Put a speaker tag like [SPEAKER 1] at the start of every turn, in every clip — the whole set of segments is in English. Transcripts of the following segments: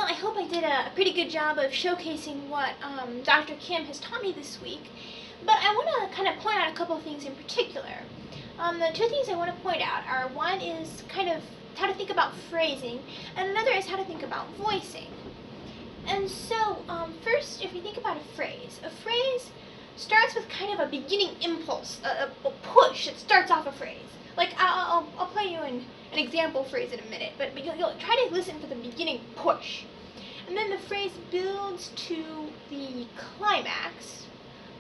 [SPEAKER 1] I hope I did a pretty good job of showcasing what Dr. Kim has taught me this week, but I want to kind of point out a couple of things in particular. The two things I want to point out are, one is kind of how to think about phrasing, and another is how to think about voicing. And so, first, if you think about a phrase starts with kind of a beginning impulse, a push that starts off a phrase. Like, I'll play you an example phrase in a minute, but you'll try to listen for the beginning push. And then the phrase builds to the climax,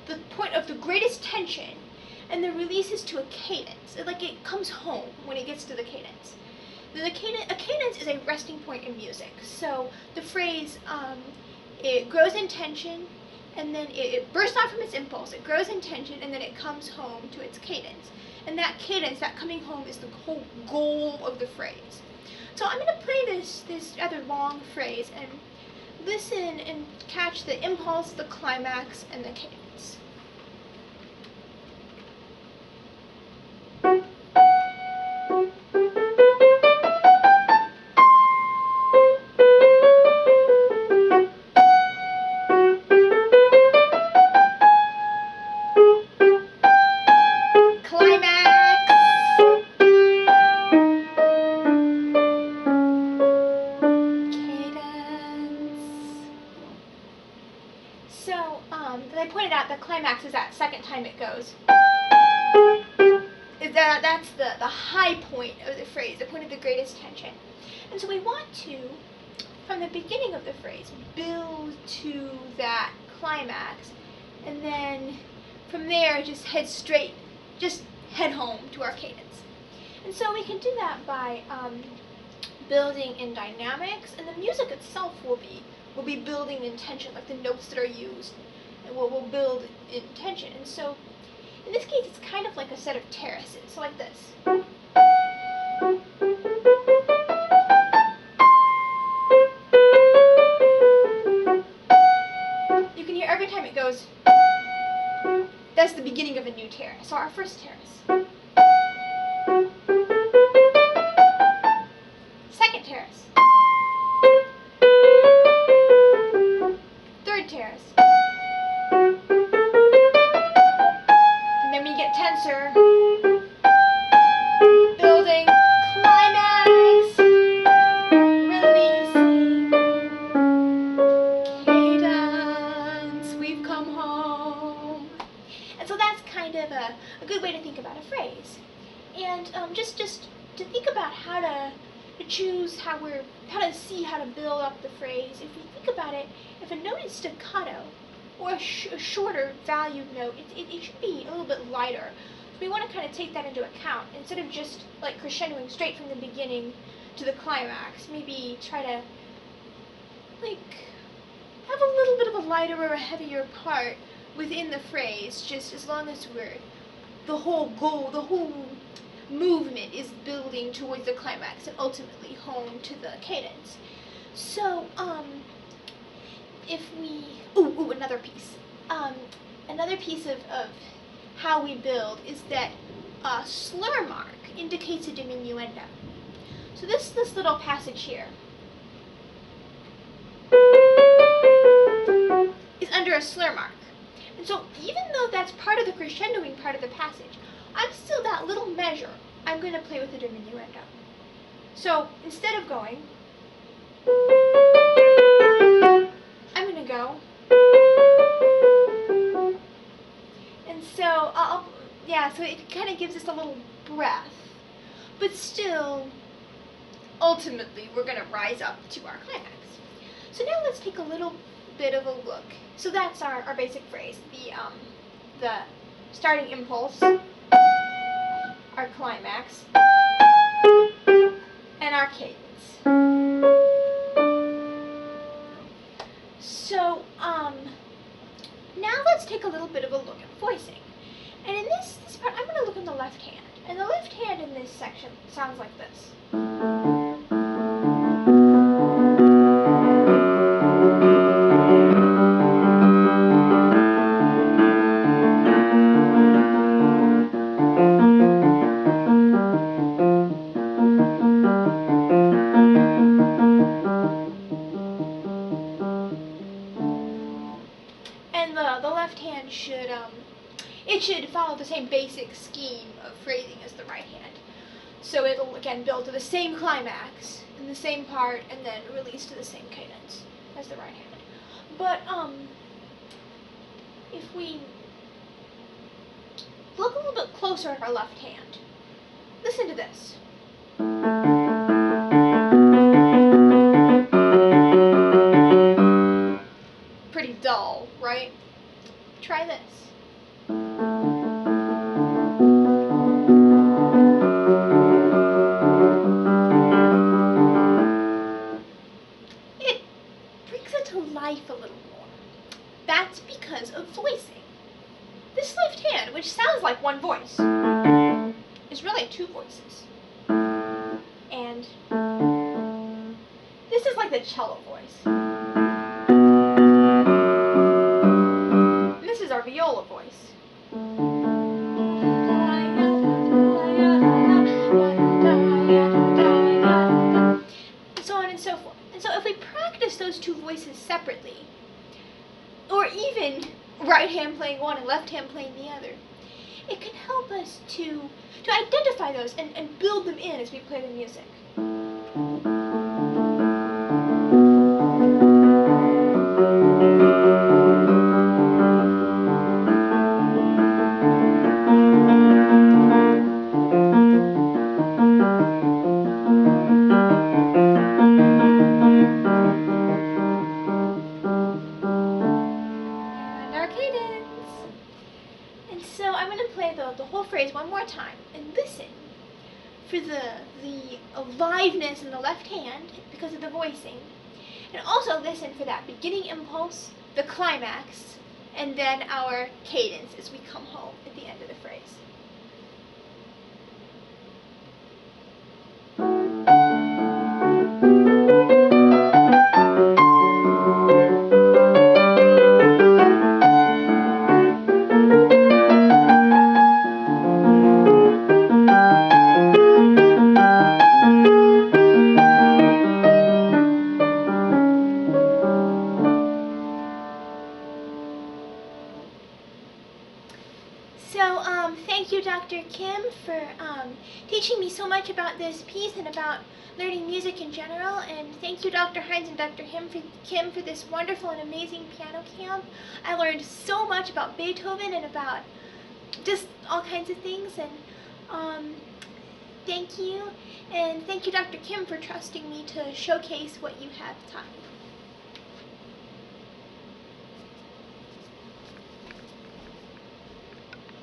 [SPEAKER 1] the point of the greatest tension, and then releases to a cadence. Like it comes home when it gets to the cadence. A cadence is a resting point in music. So the phrase, it grows in tension, and then it bursts off from its impulse, it grows in tension, and then it comes home to its cadence. And that cadence, that coming home, is the whole goal of the phrase. So I'm going to play this rather long phrase and listen and catch the impulse, the climax, and the cadence. So, as I pointed out, the climax is that second time it goes. That's the high point of the phrase, the point of the greatest tension. And so we want to, from the beginning of the phrase, build to that climax, and then from there just head home to our cadence. And so we can do that by building in dynamics, and the music itself will be building in tension, like the notes that are used, and will build in tension. And so, in this case, it's kind of like a set of terraces, so like this. You can hear every time it goes, that's the beginning of a new terrace. So our first terrace. Second terrace. Third terrace. And then we get tenser. Building. Climax. Releasing. Cadence. We've come home. And so that's kind of a good way to think about a phrase. And just to think about how to choose how to see how to build up the phrase. If you think about it, if a note is staccato or a shorter valued note, it should be a little bit lighter. So we want to kind of take that into account instead of just like crescendoing straight from the beginning to the climax. Maybe try to like have a little bit of a lighter or a heavier part within the phrase, just as long as the whole goal, the whole movement is building towards the climax and ultimately home to the cadence. So, if we, another piece of how we build is that a slur mark indicates a diminuendo. So this little passage here is under a slur mark. And so even though that's part of the crescendoing part of the passage, I'm still that little measure. I'm going to play with a diminuendo. So instead of going, I'm going to go. And so so it kind of gives us a little breath. But still, ultimately, we're going to rise up to our climax. So now let's take a little bit of a look. So that's our basic phrase, the starting impulse, our climax, and our cadence. So, now let's take a little bit of a look at voicing. And in this part, I'm going to look on the left hand. And the left hand in this section sounds like this. same basic scheme of phrasing as the right hand. So it'll again build to the same climax in the same part and then release to the same cadence as the right hand. But if we look a little bit closer at our left hand, listen to this. Pretty dull, right? Try this. It brings it to life a little more. That's because of voicing. This left hand, which sounds like one voice, is really two voices. And this is like the cello voice. And this is our viola voice. And so on and so forth. And so if we practice those two voices separately, or even right hand playing one and left hand playing the other, it can help us to identify those and build them in as we play the music. So I'm going to play the whole phrase one more time and listen for the aliveness in the left hand because of the voicing, and also listen for that beginning impulse, the climax, and then our cadence as we come home at the end of the phrase. So, thank you, Dr. Kim, for teaching me so much about this piece and about learning music in general. And thank you, Dr. Hines and Dr. Kim, for this wonderful and amazing piano camp. I learned so much about Beethoven and about just all kinds of things. And thank you. And thank you, Dr. Kim, for trusting me to showcase what you have taught me.